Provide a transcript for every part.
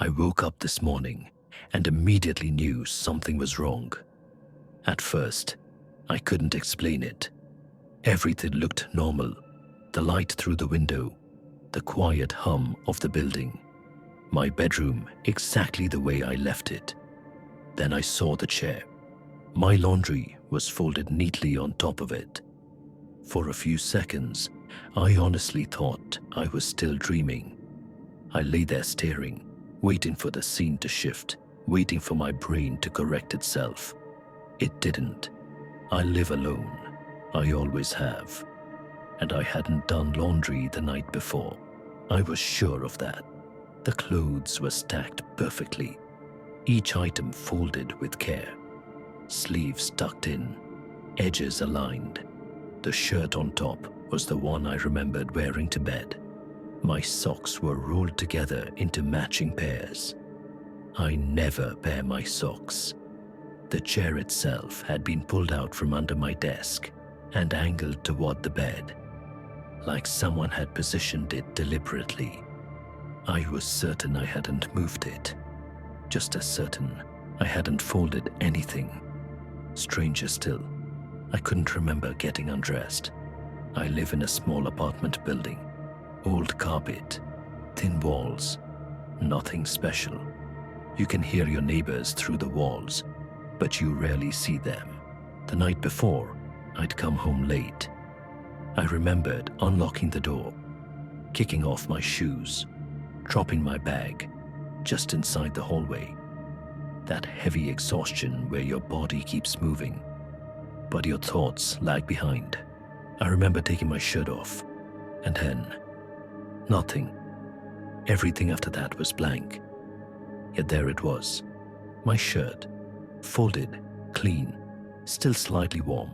I woke up this morning and immediately knew something was wrong. At first, I couldn't explain it. Everything looked normal. The light through the window, the quiet hum of the building, my bedroom exactly the way I left it. Then I saw the chair. My laundry was folded neatly on top of it. For a few seconds, I honestly thought I was still dreaming. I lay there staring, waiting for the scene to shift, waiting for my brain to correct itself. It didn't. I live alone. I always have. And I hadn't done laundry the night before. I was sure of that. The clothes were stacked perfectly, each item folded with care, sleeves tucked in, edges aligned. The shirt on top was the one I remembered wearing to bed. My socks were rolled together into matching pairs. I never pair my socks. The chair itself had been pulled out from under my desk and angled toward the bed, like someone had positioned it deliberately. I was certain I hadn't moved it, just as certain I hadn't folded anything. Stranger still, I couldn't remember getting undressed. I live in a small apartment building. Old carpet, thin walls, nothing special. You can hear your neighbors through the walls, but you rarely see them. The night before, I'd come home late. I remembered unlocking the door, kicking off my shoes, dropping my bag just inside the hallway. That heavy exhaustion where your body keeps moving, but your thoughts lag behind. I remember taking my shirt off, and then nothing. Everything after that was blank. Yet there it was, my shirt, folded, clean, still slightly warm.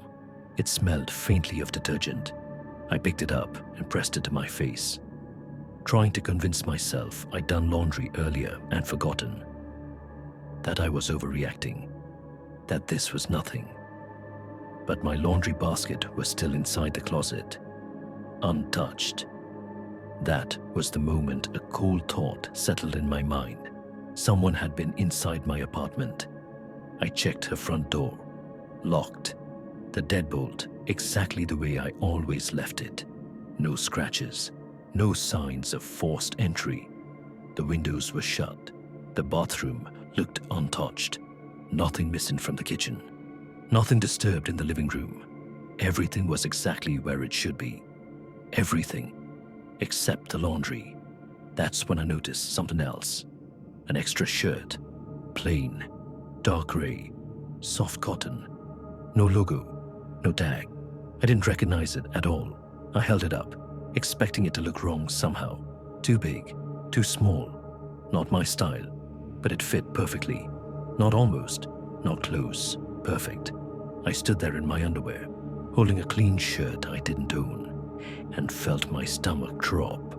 It smelled faintly of detergent. I picked it up and pressed it to my face, trying to convince myself I'd done laundry earlier and forgotten, that I was overreacting, that this was nothing. But my laundry basket was still inside the closet, untouched. That was the moment a cold thought settled in my mind. Someone had been inside my apartment. I checked her front door, locked. The deadbolt exactly the way I always left it. No scratches, no signs of forced entry. The windows were shut. The bathroom looked untouched. Nothing missing from the kitchen. Nothing disturbed in the living room. Everything was exactly where it should be. Everything, except the laundry. That's when I noticed something else. An extra shirt, plain, dark gray, soft cotton. No logo, no tag. I didn't recognize it at all. I held it up, expecting it to look wrong somehow. Too big, too small. Not my style, but it fit perfectly. Not almost, not close, perfect. I stood there in my underwear, holding a clean shirt I didn't own, and felt my stomach drop.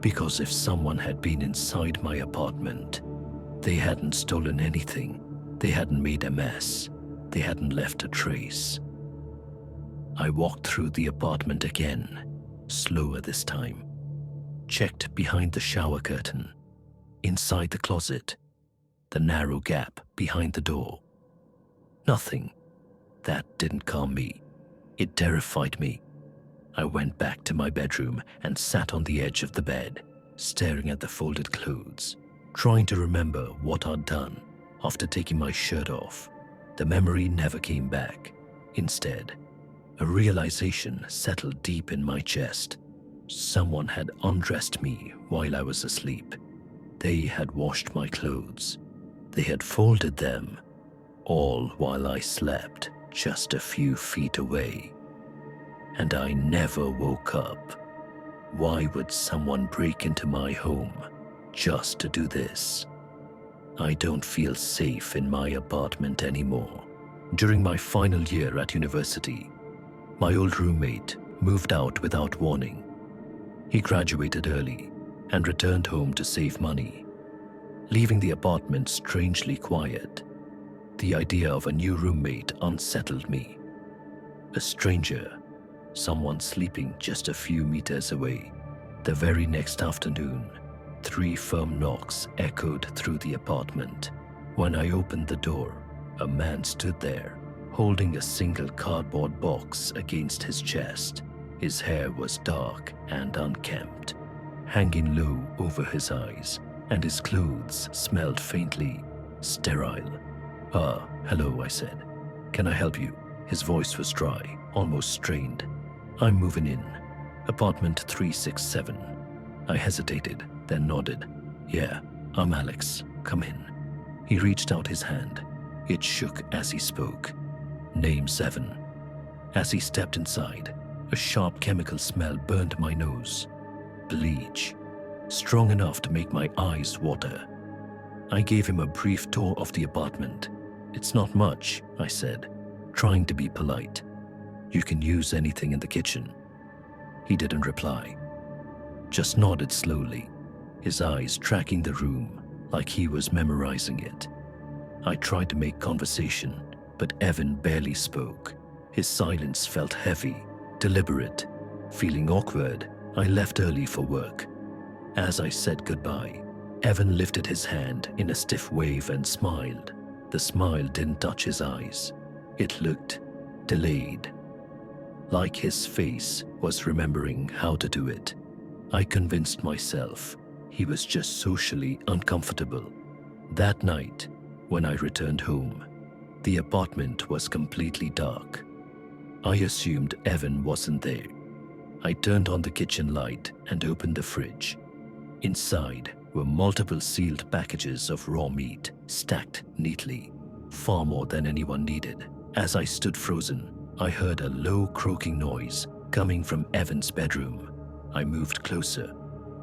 Because if someone had been inside my apartment, they hadn't stolen anything. They hadn't made a mess. They hadn't left a trace. I walked through the apartment again, slower this time. Checked behind the shower curtain, inside the closet, the narrow gap behind the door. Nothing. That didn't calm me. It terrified me. I went back to my bedroom and sat on the edge of the bed, staring at the folded clothes, trying to remember what I'd done after taking my shirt off. The memory never came back. Instead, a realization settled deep in my chest. Someone had undressed me while I was asleep. They had washed my clothes. They had folded them, all while I slept just a few feet away. And I never woke up. Why would someone break into my home just to do this? I don't feel safe in my apartment anymore. During my final year at university, my old roommate moved out without warning. He graduated early and returned home to save money, leaving the apartment strangely quiet. The idea of a new roommate unsettled me. A stranger, someone sleeping just a few meters away. The very next afternoon, 3 firm knocks echoed through the apartment. When I opened the door, a man stood there, holding a single cardboard box against his chest. His hair was dark and unkempt, hanging low over his eyes, and his clothes smelled faintly sterile. Hello, I said. Can I help you? His voice was dry, almost strained. I'm moving in. Apartment 367. I hesitated, then nodded. Yeah, I'm Alex. Come in. He reached out his hand. It shook as he spoke. Name 7. As he stepped inside, a sharp chemical smell burned my nose. Bleach. Strong enough to make my eyes water. I gave him a brief tour of the apartment. It's not much, I said, trying to be polite. You can use anything in the kitchen. He didn't reply, just nodded slowly, his eyes tracking the room like he was memorizing it. I tried to make conversation, but Evan barely spoke. His silence felt heavy, deliberate. Feeling awkward, I left early for work. As I said goodbye, Evan lifted his hand in a stiff wave and smiled. The smile didn't touch his eyes. It looked delayed, like his face was remembering how to do it. I convinced myself he was just socially uncomfortable. That night, when I returned home, the apartment was completely dark. I assumed Evan wasn't there. I turned on the kitchen light and opened the fridge. Inside were multiple sealed packages of raw meat, stacked neatly, far more than anyone needed. As I stood frozen, I heard a low croaking noise coming from Evan's bedroom. I moved closer.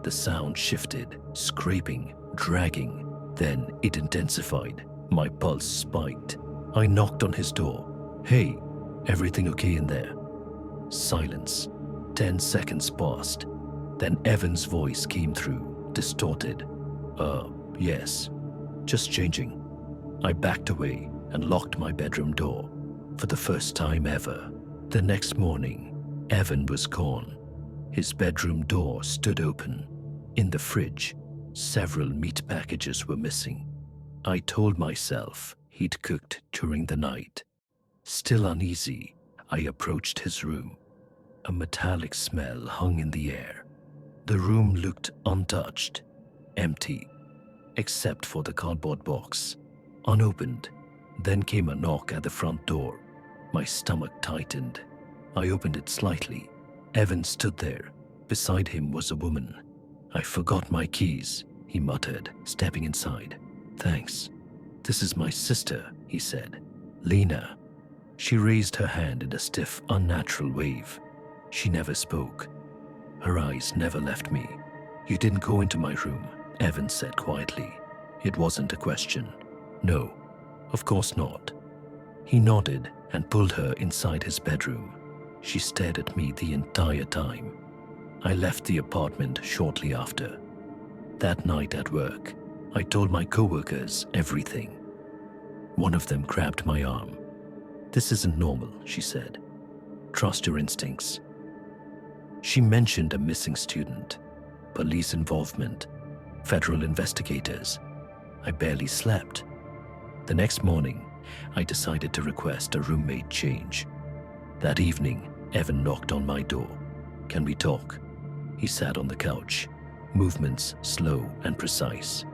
The sound shifted, scraping, dragging. Then it intensified. My pulse spiked. I knocked on his door. Hey, everything okay in there? Silence. 10 seconds passed. Then Evan's voice came through, distorted. Yes. Just changing. I backed away and locked my bedroom door. For the first time ever. The next morning, Evan was gone. His bedroom door stood open. In the fridge, several meat packages were missing. I told myself he'd cooked during the night. Still uneasy, I approached his room. A metallic smell hung in the air. The room looked untouched, empty, except for the cardboard box, unopened. Then came a knock at the front door. My stomach tightened. I opened it slightly. Evan stood there. Beside him was a woman. I forgot my keys, he muttered, stepping inside. Thanks. This is my sister, he said. Lena. She raised her hand in a stiff, unnatural wave. She never spoke. Her eyes never left me. You didn't go into my room, Evan said quietly. It wasn't a question. No, of course not. He nodded and pulled her inside his bedroom. She stared at me the entire time. I left the apartment shortly after. That night at work, I told my coworkers everything. One of them grabbed my arm. This isn't normal, she said. Trust your instincts. She mentioned a missing student, police involvement, federal investigators. I barely slept. The next morning, I decided to request a roommate change. That evening, Evan knocked on my door. Can we talk? He sat on the couch, movements slow and precise.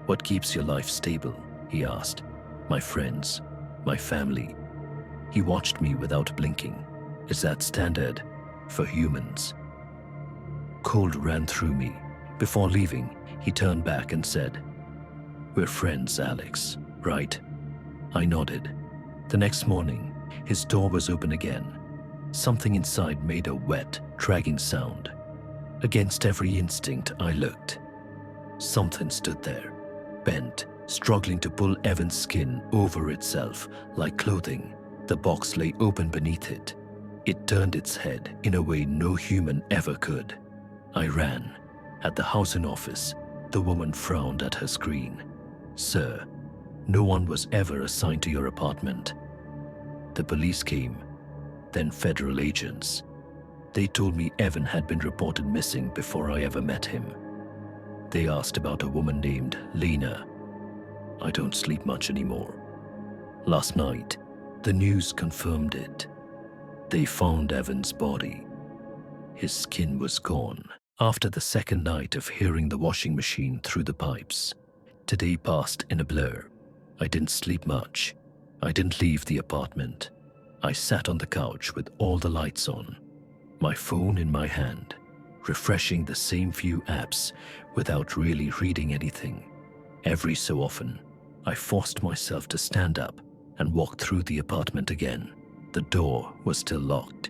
What keeps your life stable? He asked. My friends, my family. He watched me without blinking. Is that standard for humans? Cold ran through me. Before leaving, he turned back and said, We're friends, Alex, right? I nodded. The next morning, his door was open again. Something inside made a wet, dragging sound. Against every instinct, I looked. Something stood there, bent, struggling to pull Evan's skin over itself like clothing. The box lay open beneath it. It turned its head in a way no human ever could. I ran. At the housing office, the woman frowned at her screen. Sir, no one was ever assigned to your apartment. The police came, then federal agents. They told me Evan had been reported missing before I ever met him. They asked about a woman named Lena. I don't sleep much anymore. Last night, the news confirmed it. They found Evan's body. His skin was gone after the second night of hearing the washing machine through the pipes. Today passed in a blur. I didn't sleep much. I didn't leave the apartment. I sat on the couch with all the lights on, my phone in my hand, refreshing the same few apps without really reading anything. Every so often, I forced myself to stand up and walk through the apartment again. The door was still locked.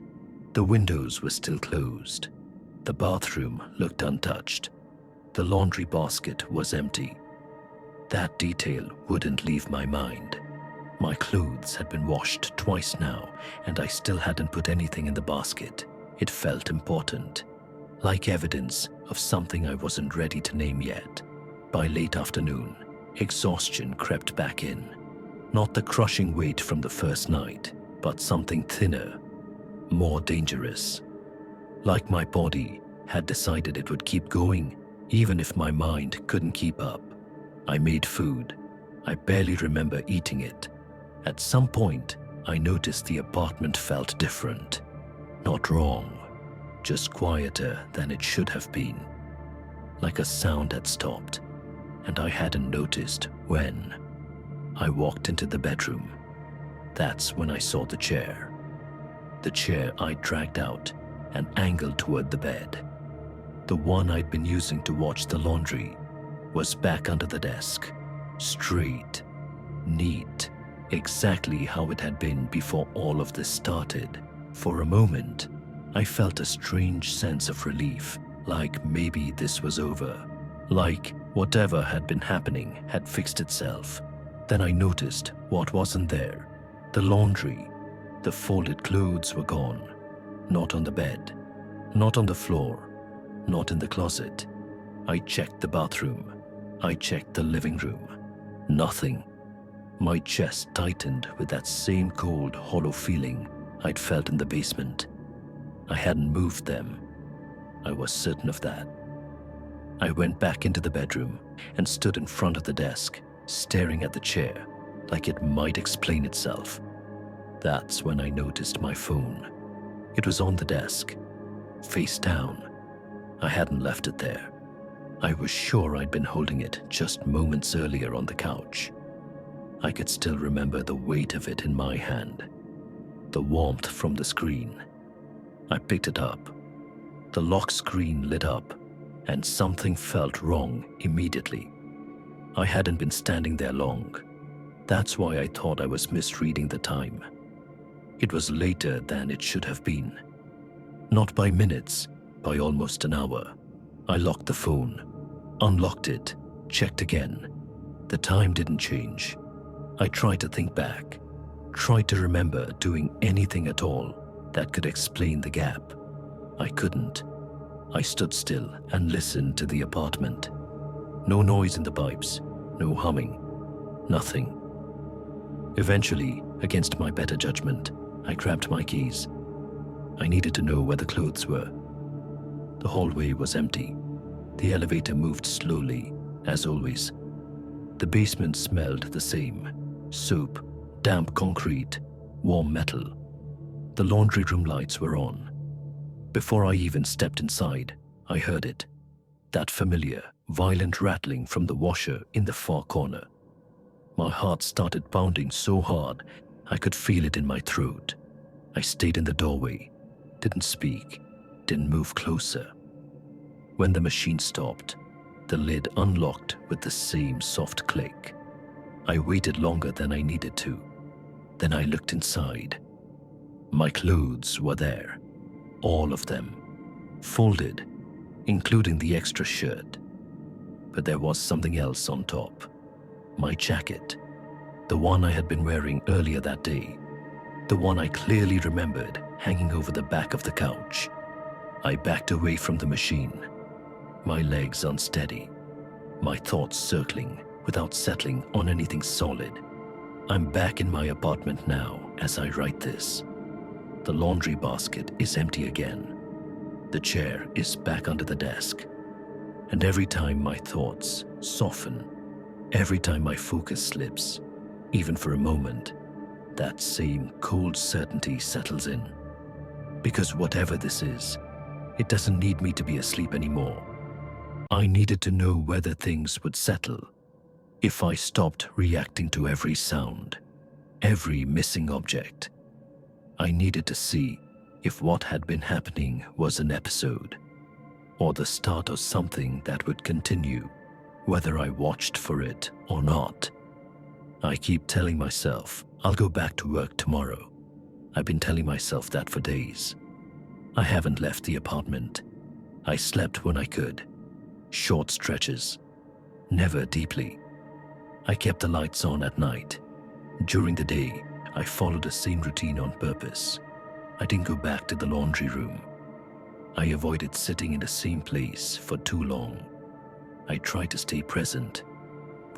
The windows were still closed. The bathroom looked untouched. The laundry basket was empty. That detail wouldn't leave my mind. My clothes had been washed twice now, and I still hadn't put anything in the basket. It felt important, like evidence of something I wasn't ready to name yet. By late afternoon, exhaustion crept back in. Not the crushing weight from the first night, but something thinner, more dangerous. Like my body had decided it would keep going, even if my mind couldn't keep up. I made food. I barely remember eating it. At some point, I noticed the apartment felt different. Not wrong, just quieter than it should have been. Like a sound had stopped, and I hadn't noticed when. I walked into the bedroom. That's when I saw the chair. The chair I dragged out and angled toward the bed. The one I'd been using to watch the laundry was back under the desk, straight, neat, exactly how it had been before all of this started. For a moment, I felt a strange sense of relief, like maybe this was over, like whatever had been happening had fixed itself. Then I noticed what wasn't there. The laundry. The folded clothes were gone. Not on the bed, not on the floor, not in the closet. I checked the bathroom. I checked the living room. Nothing. My chest tightened with that same cold, hollow feeling I'd felt in the basement. I hadn't moved them. I was certain of that. I went back into the bedroom and stood in front of the desk, staring at the chair like it might explain itself. That's when I noticed my phone. It was on the desk, face down. I hadn't left it there. I was sure I'd been holding it just moments earlier on the couch. I could still remember the weight of it in my hand, the warmth from the screen. I picked it up. The lock screen lit up, and something felt wrong immediately. I hadn't been standing there long. That's why I thought I was misreading the time. It was later than it should have been. Not by minutes, by almost an hour. I locked the phone, unlocked it, checked again. The time didn't change. I tried to think back, tried to remember doing anything at all that could explain the gap. I couldn't. I stood still and listened to the apartment. No noise in the pipes, no humming, nothing. Eventually, against my better judgment, I grabbed my keys. I needed to know where the clothes were. The hallway was empty. The elevator moved slowly, as always. The basement smelled the same. Soap, damp concrete, warm metal. The laundry room lights were on. Before I even stepped inside, I heard it. That familiar, violent rattling from the washer in the far corner. My heart started pounding so hard, I could feel it in my throat. I stayed in the doorway, didn't speak, didn't move closer. When the machine stopped, the lid unlocked with the same soft click. I waited longer than I needed to. Then I looked inside. My clothes were there, all of them, folded, including the extra shirt. But there was something else on top. My jacket, the one I had been wearing earlier that day, the one I clearly remembered hanging over the back of the couch. I backed away from the machine, my legs unsteady, my thoughts circling without settling on anything solid. I'm back in my apartment now as I write this. The laundry basket is empty again. The chair is back under the desk. And every time my thoughts soften, every time my focus slips, even for a moment, that same cold certainty settles in. Because whatever this is, it doesn't need me to be asleep anymore. I needed to know whether things would settle if I stopped reacting to every sound, every missing object. I needed to see if what had been happening was an episode, or the start of something that would continue, whether I watched for it or not. I keep telling myself I'll go back to work tomorrow. I've been telling myself that for days. I haven't left the apartment. I slept when I could. Short stretches. Never deeply. I kept the lights on at night. During the day, I followed the same routine on purpose. I didn't go back to the laundry room. I avoided sitting in the same place for too long. I tried to stay present.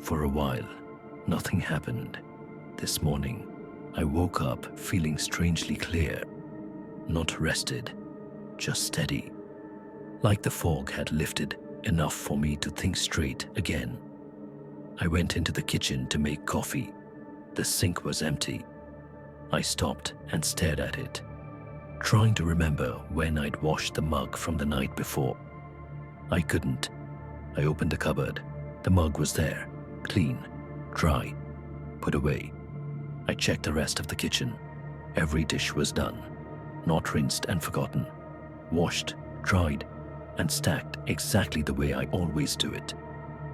For a while, nothing happened. This morning, I woke up feeling strangely clear. Not rested, just steady. Like the fog had lifted enough for me to think straight again. I went into the kitchen to make coffee. The sink was empty. I stopped and stared at it, trying to remember when I'd washed the mug from the night before. I couldn't. I opened the cupboard. The mug was there, clean, dry, put away. I checked the rest of the kitchen. Every dish was done, not rinsed and forgotten, washed, dried, and stacked exactly the way I always do it.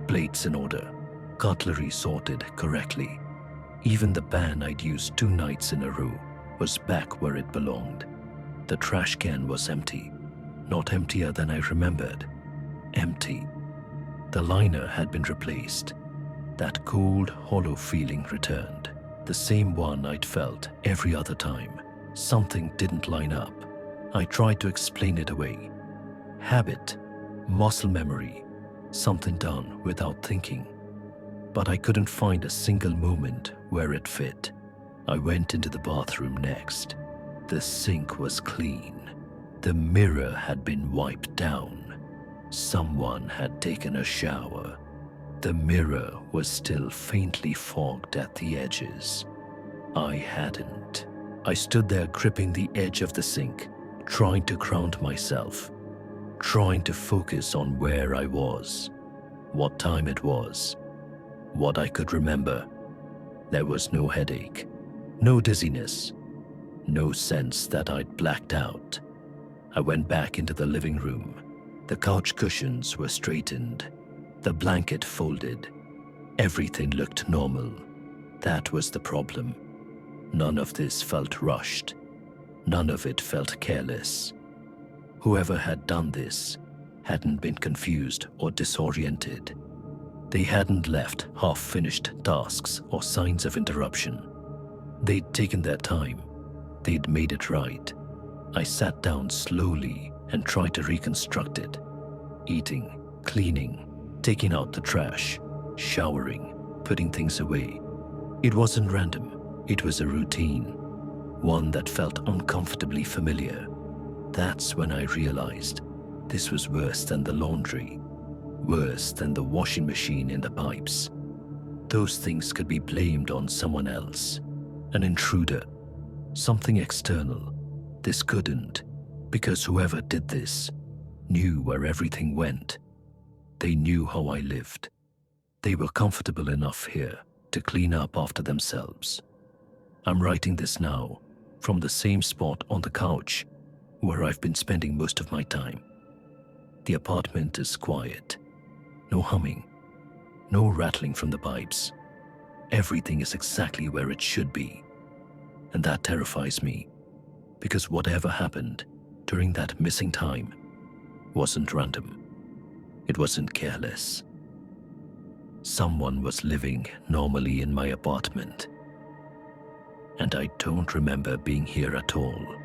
Plates in order, cutlery sorted correctly. Even the pan I'd used 2 nights in a row was back where it belonged. The trash can was empty, not emptier than I remembered. Empty. The liner had been replaced. That cold, hollow feeling returned. The same one I'd felt every other time. Something didn't line up. I tried to explain it away. Habit, muscle memory, something done without thinking. But I couldn't find a single moment where it fit. I went into the bathroom next. The sink was clean. The mirror had been wiped down. Someone had taken a shower. The mirror was still faintly fogged at the edges. I hadn't. I stood there gripping the edge of the sink, trying to ground myself, trying to focus on where I was, what time it was, what I could remember. There was no headache, no dizziness, no sense that I'd blacked out. I went back into the living room. The couch cushions were straightened, the blanket folded. Everything looked normal. That was the problem. None of this felt rushed. None of it felt careless. Whoever had done this hadn't been confused or disoriented. They hadn't left half-finished tasks or signs of interruption. They'd taken their time. They'd made it right. I sat down slowly and tried to reconstruct it. Eating, cleaning, taking out the trash, showering, putting things away. It wasn't random. It was a routine, one that felt uncomfortably familiar. That's when I realized this was worse than the laundry, worse than the washing machine in the pipes. Those things could be blamed on someone else, an intruder, something external. This couldn't, because whoever did this knew where everything went. They knew how I lived. They were comfortable enough here to clean up after themselves. I'm writing this now from the same spot on the couch where I've been spending most of my time. The apartment is quiet. No humming. No rattling from the pipes. Everything is exactly where it should be. And that terrifies me, because whatever happened during that missing time wasn't random. It wasn't careless. Someone was living normally in my apartment. And I don't remember being here at all.